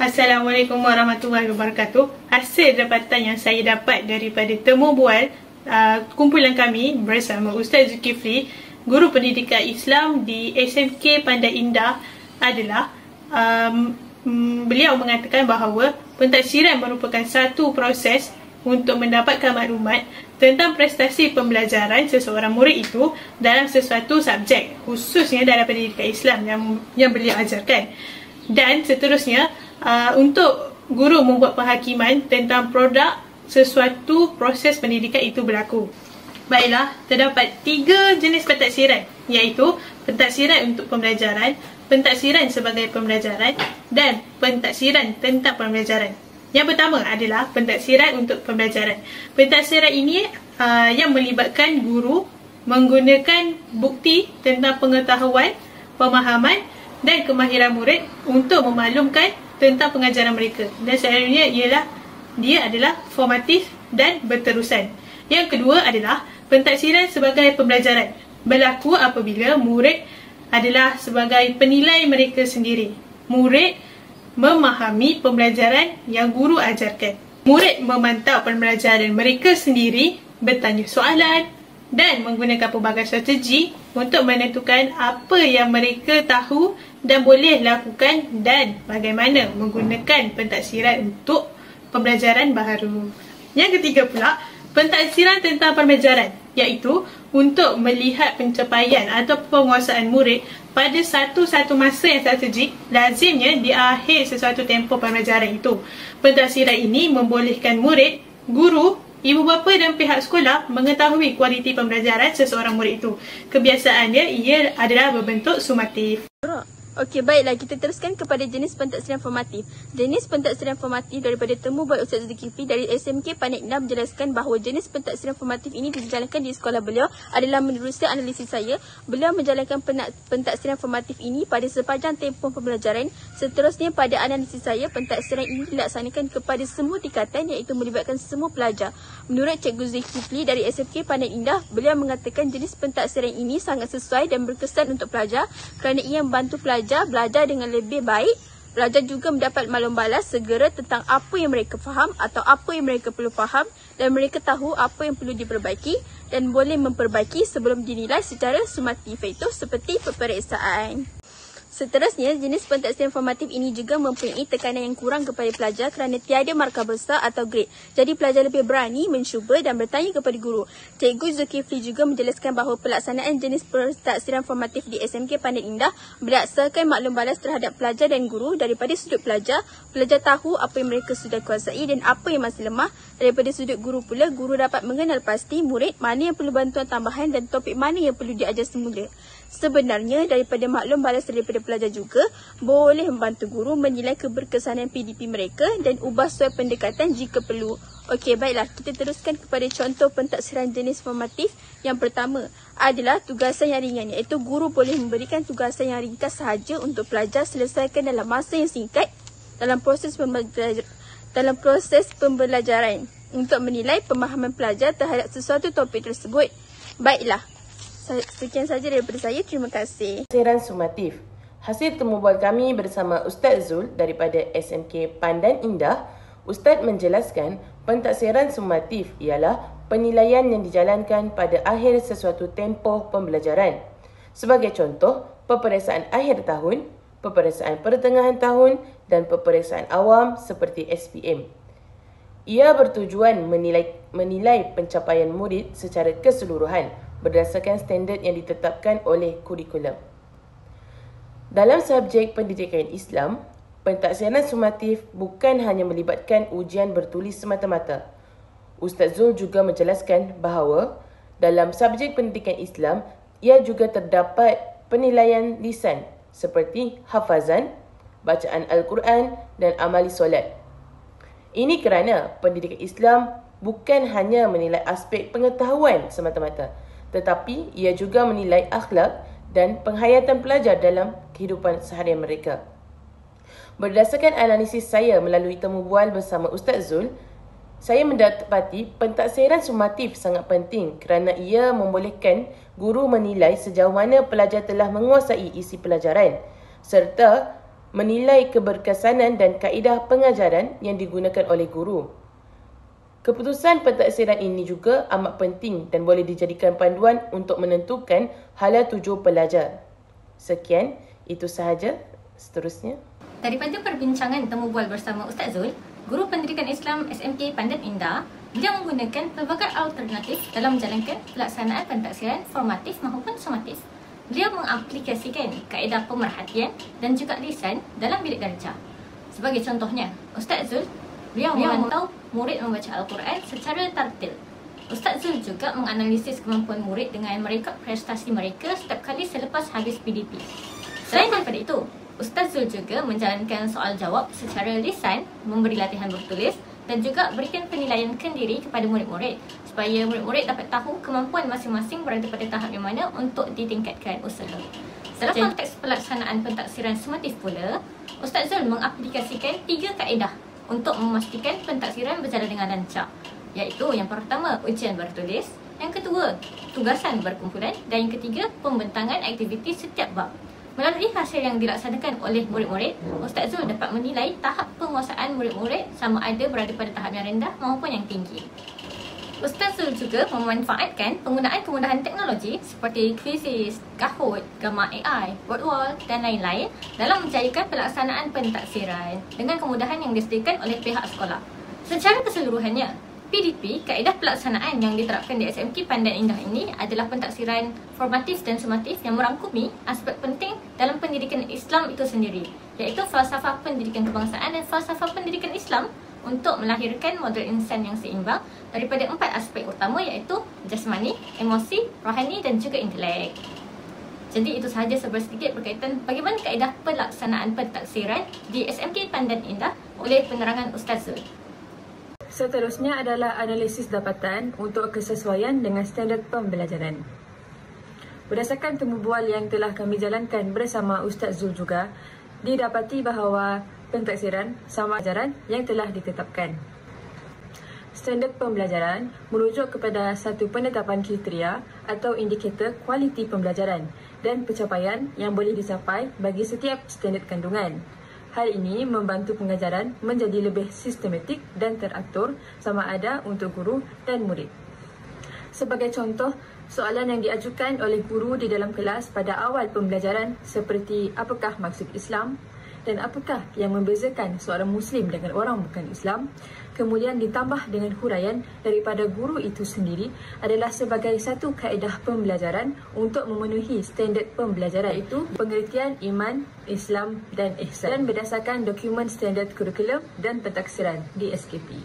Assalamualaikum warahmatullahi wabarakatuh. Hasil dapatan yang saya dapat daripada temu bual kumpulan kami bersama Ustaz Zulkifli, guru pendidikan Islam di SMK Pandan Indah adalah beliau mengatakan bahawa pentadsiran merupakan satu proses untuk mendapatkan maklumat tentang prestasi pembelajaran seseorang murid itu dalam sesuatu subjek, khususnya dalam pendidikan Islam yang beliau ajarkan. Dan seterusnya, untuk guru membuat penghakiman tentang produk sesuatu proses pendidikan itu berlaku. Baiklah, terdapat 3 jenis pentadsiran, iaitu pentadsiran untuk pembelajaran, pentadsiran sebagai pembelajaran dan pentadsiran tentang pembelajaran. Yang pertama adalah pentadsiran untuk pembelajaran. Pentadsiran ini yang melibatkan guru menggunakan bukti tentang pengetahuan, pemahaman dan kemahiran murid untuk memaklumkan tentang pengajaran mereka. Dan selalunya dia adalah formatif dan berterusan. Yang kedua adalah pentadsiran sebagai pembelajaran. Berlaku apabila murid adalah sebagai penilai mereka sendiri. Murid memahami pembelajaran yang guru ajarkan. Murid memantau pembelajaran mereka sendiri, bertanya soalan dan menggunakan pelbagai strategi untuk menentukan apa yang mereka tahu dan boleh lakukan dan bagaimana menggunakan pentadsiran untuk pembelajaran baharu. Yang ketiga pula, pentadsiran tentang pembelajaran, iaitu untuk melihat pencapaian atau penguasaan murid pada satu masa yang strategik, lazimnya di akhir sesuatu tempoh pembelajaran itu. Pentadsiran ini membolehkan murid, guru, ibu bapa dan pihak sekolah mengetahui kualiti pembelajaran seseorang murid itu. Kebiasaannya ia adalah berbentuk sumatif. Okey, baiklah, kita teruskan kepada jenis pentadsiran formatif. Jenis pentadsiran formatif daripada temu bual Ustaz Zulkifli dari SMK Pandan Indah menjelaskan bahawa jenis pentadsiran formatif ini dijalankan di sekolah beliau adalah menerusi analisis saya. Beliau menjalankan pentadsiran formatif ini pada sepanjang tempoh pembelajaran. Seterusnya, pada analisis saya, pentadsiran ini dilaksanakan kepada semua tingkatan, iaitu melibatkan semua pelajar. Menurut Cikgu Zulkifli dari SMK Pandan Indah, beliau mengatakan jenis pentadsiran ini sangat sesuai dan berkesan untuk pelajar kerana ia membantu pelajar belajar dengan lebih baik. Pelajar juga mendapat maklum balas segera tentang apa yang mereka faham atau apa yang mereka perlu faham, dan mereka tahu apa yang perlu diperbaiki dan boleh memperbaiki sebelum dinilai secara sumatif, iaitu seperti peperiksaan. Seterusnya, jenis pentadsiran formatif ini juga mempunyai tekanan yang kurang kepada pelajar kerana tiada markah besar atau grade. Jadi pelajar lebih berani mencuba dan bertanya kepada guru. Cikgu Zulkifli juga menjelaskan bahawa pelaksanaan jenis pentadsiran formatif di SMK Pandan Indah berdasarkan maklum balas terhadap pelajar dan guru. Daripada sudut pelajar, pelajar tahu apa yang mereka sudah kuasai dan apa yang masih lemah. Daripada sudut guru pula, guru dapat mengenal pasti murid mana yang perlu bantuan tambahan dan topik mana yang perlu diajar semula. Sebenarnya, daripada maklum balas daripada pelajar juga boleh membantu guru menilai keberkesanan PDP mereka dan ubah suai pendekatan jika perlu. Okey, baiklah, kita teruskan kepada contoh pentadsiran jenis formatif. Yang pertama adalah tugasan yang ringan, iaitu guru boleh memberikan tugasan yang ringkas sahaja untuk pelajar selesaikan dalam masa yang singkat dalam proses pembelajaran untuk menilai pemahaman pelajar terhadap sesuatu topik tersebut. Baiklah, sekian saja daripada saya. Terima kasih. Pentadsiran sumatif. Hasil temu bual kami bersama Ustaz Zul daripada SMK Pandan Indah. Ustaz menjelaskan pentadsiran sumatif ialah penilaian yang dijalankan pada akhir sesuatu tempoh pembelajaran. Sebagai contoh, peperiksaan akhir tahun, peperiksaan pertengahan tahun dan peperiksaan awam seperti SPM. Ia bertujuan menilai pencapaian murid secara keseluruhan berdasarkan standard yang ditetapkan oleh kurikulum. Dalam subjek pendidikan Islam, pentadsiran sumatif bukan hanya melibatkan ujian bertulis semata-mata. Ustaz Zul juga menjelaskan bahawa dalam subjek pendidikan Islam, ia juga terdapat penilaian lisan seperti hafazan, bacaan Al-Quran dan amali solat. Ini kerana pendidikan Islam bukan hanya menilai aspek pengetahuan semata-mata, tetapi ia juga menilai akhlak dan penghayatan pelajar dalam kehidupan seharian mereka. Berdasarkan analisis saya melalui temu bual bersama Ustaz Zul, Saya mendapati pentaksiran sumatif sangat penting kerana ia membolehkan guru menilai sejauh mana pelajar telah menguasai isi pelajaran serta menilai keberkesanan dan kaedah pengajaran yang digunakan oleh guru. Keputusan pentaksiran ini juga amat penting dan boleh dijadikan panduan untuk menentukan hala tuju pelajar. Sekian, itu sahaja. Seterusnya. Daripada perbincangan temu bual bersama Ustaz Zul, Guru Pendidikan Islam SMK Pandan Indah, beliau menggunakan pelbagai alternatif dalam menjalankan pelaksanaan pentaksiran formatif maupun sumatif. Beliau mengaplikasikan kaedah pemerhatian dan juga lisan dalam bilik darjah. Sebagai contohnya, Ustaz Zul, beliau memantau murid membaca Al-Quran secara tartil. Ustaz Zul juga menganalisis kemampuan murid dengan merekod prestasi mereka setiap kali selepas habis PDP. Selain daripada itu, Ustaz Zul juga menjalankan soal jawab secara lisan, memberi latihan bertulis dan juga berikan penilaian kendiri kepada murid-murid supaya murid-murid dapat tahu kemampuan masing-masing berada pada tahap yang mana untuk ditingkatkan usaha. Dalam konteks pelaksanaan pentaksiran sumatif pula, Ustaz Zul mengaplikasikan 3 kaedah untuk memastikan pentaksiran berjalan dengan lancar, iaitu yang pertama ujian bertulis, yang kedua tugasan berkumpulan dan yang ketiga pembentangan aktiviti setiap bab. Melalui hasil yang dilaksanakan oleh murid-murid, Ustaz Zul dapat menilai tahap penguasaan murid-murid sama ada berada pada tahap yang rendah maupun yang tinggi. Ustaz Zul juga memanfaatkan penggunaan kemudahan teknologi seperti Quizzes, Kahoot, Gamma AI, Wordwall dan lain-lain dalam menjayakan pelaksanaan pentaksiran dengan kemudahan yang disediakan oleh pihak sekolah. Secara keseluruhannya, PDP, kaedah pelaksanaan yang diterapkan di SMK Pandan Indah ini adalah pentaksiran formatif dan sumatif yang merangkumi aspek penting dalam pendidikan Islam itu sendiri, iaitu falsafah pendidikan kebangsaan dan falsafah pendidikan Islam untuk melahirkan model insan yang seimbang daripada 4 aspek utama iaitu jasmani, emosi, rohani dan juga intelek. Jadi itu sahaja sedikit berkaitan bagaimana kaedah pelaksanaan pentaksiran di SMK Pandan Indah oleh penerangan Ustaz Zul. Seterusnya adalah analisis dapatan untuk kesesuaian dengan standard pembelajaran. Berdasarkan temu bual yang telah kami jalankan bersama Ustaz Zul juga, didapati bahawa pentaksiran sama ajaran yang telah ditetapkan. Standard pembelajaran merujuk kepada satu penetapan kriteria atau indikator kualiti pembelajaran dan pencapaian yang boleh dicapai bagi setiap standard kandungan. Hal ini membantu pengajaran menjadi lebih sistematik dan teratur sama ada untuk guru dan murid. Sebagai contoh, soalan yang diajukan oleh guru di dalam kelas pada awal pembelajaran seperti apakah maksud Islam dan apakah yang membezakan seorang Muslim dengan orang bukan Islam, kemudian ditambah dengan huraian daripada guru itu sendiri adalah sebagai satu kaedah pembelajaran untuk memenuhi standard pembelajaran, iaitu pengertian iman, Islam dan ihsan, dan berdasarkan dokumen standard kurikulum dan pentaksiran di SKP.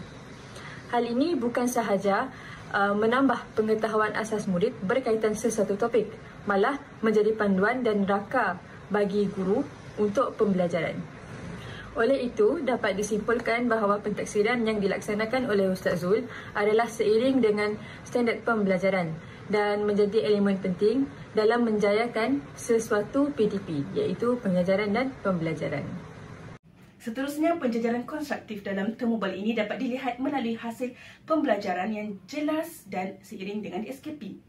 Hal ini bukan sahaja menambah pengetahuan asas murid berkaitan sesuatu topik, malah menjadi panduan dan raka bagi guru untuk pembelajaran. Oleh itu, dapat disimpulkan bahawa pentaksiran yang dilaksanakan oleh Ustaz Zul adalah seiring dengan standard pembelajaran dan menjadi elemen penting dalam menjayakan sesuatu PDP, iaitu pengajaran dan pembelajaran. Seterusnya, penjajaran konstruktif dalam temu bual ini dapat dilihat melalui hasil pembelajaran yang jelas dan seiring dengan SKP.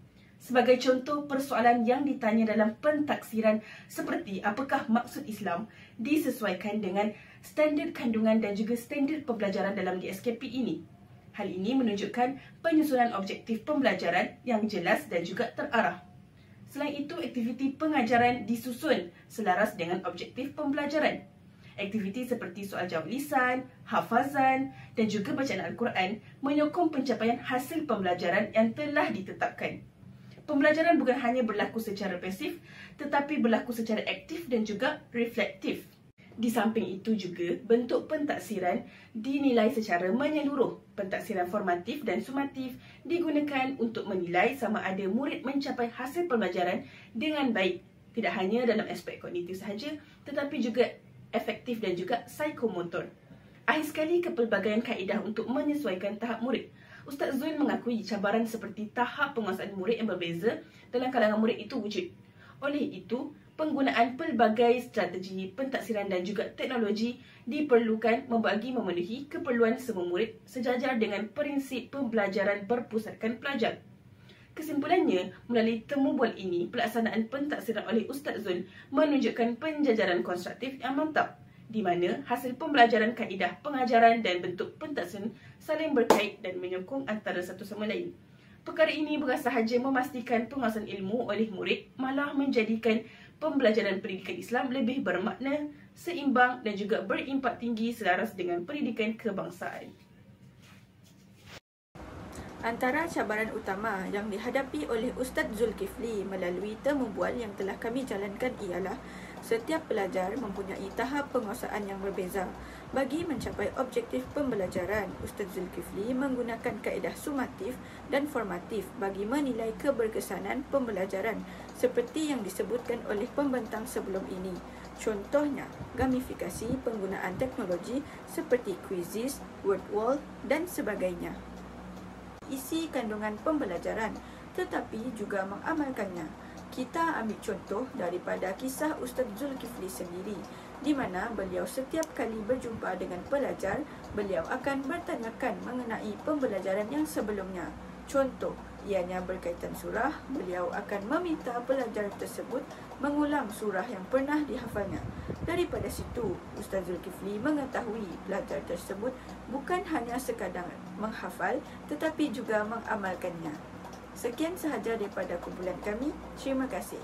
Sebagai contoh, persoalan yang ditanya dalam pentaksiran seperti apakah maksud Islam disesuaikan dengan standard kandungan dan juga standard pembelajaran dalam DSKP ini. Hal ini menunjukkan penyusunan objektif pembelajaran yang jelas dan juga terarah. Selain itu, aktiviti pengajaran disusun selaras dengan objektif pembelajaran. Aktiviti seperti soal jawab lisan, hafazan dan juga bacaan Al-Quran menyokong pencapaian hasil pembelajaran yang telah ditetapkan. Pembelajaran bukan hanya berlaku secara pasif tetapi berlaku secara aktif dan juga reflektif. Di samping itu juga, bentuk pentaksiran dinilai secara menyeluruh. Pentaksiran formatif dan sumatif digunakan untuk menilai sama ada murid mencapai hasil pembelajaran dengan baik, tidak hanya dalam aspek kognitif sahaja tetapi juga efektif dan juga psikomotor. Akhir sekali, kepelbagaian kaedah untuk menyesuaikan tahap murid. Ustaz Zul mengakui cabaran seperti tahap penguasaan murid yang berbeza dalam kalangan murid itu wujud. Oleh itu, penggunaan pelbagai strategi pentaksiran dan juga teknologi diperlukan membagi memenuhi keperluan semua murid sejajar dengan prinsip pembelajaran berpusatkan pelajar. Kesimpulannya, melalui temu bual ini, pelaksanaan pentaksiran oleh Ustaz Zul menunjukkan penjajaran konstruktif yang mantap, di mana hasil pembelajaran kaedah pengajaran dan bentuk pentaksiran saling berkait dan menyokong antara satu sama lain. Perkara ini bukan sahaja memastikan penguasaan ilmu oleh murid, malah menjadikan pembelajaran pendidikan Islam lebih bermakna, seimbang dan juga berimpak tinggi selaras dengan pendidikan kebangsaan. Antara cabaran utama yang dihadapi oleh Ustaz Zulkifli melalui temu bual yang telah kami jalankan ialah setiap pelajar mempunyai tahap penguasaan yang berbeza. Bagi mencapai objektif pembelajaran, Ustaz Zulkifli menggunakan kaedah sumatif dan formatif bagi menilai keberkesanan pembelajaran seperti yang disebutkan oleh pembentang sebelum ini. Contohnya, gamifikasi penggunaan teknologi seperti quizzes, word wall dan sebagainya. Isi kandungan pembelajaran tetapi juga mengamalkannya. Kita ambil contoh daripada kisah Ustaz Zulkifli sendiri, di mana beliau setiap kali berjumpa dengan pelajar, beliau akan bertanyakan mengenai pembelajaran yang sebelumnya. Contoh, ianya berkaitan surah, beliau akan meminta pelajar tersebut mengulang surah yang pernah dihafalnya. Daripada situ, Ustaz Zulkifli mengetahui pelajar tersebut bukan hanya sekadar menghafal tetapi juga mengamalkannya. Sekian sahaja daripada kumpulan kami. Terima kasih.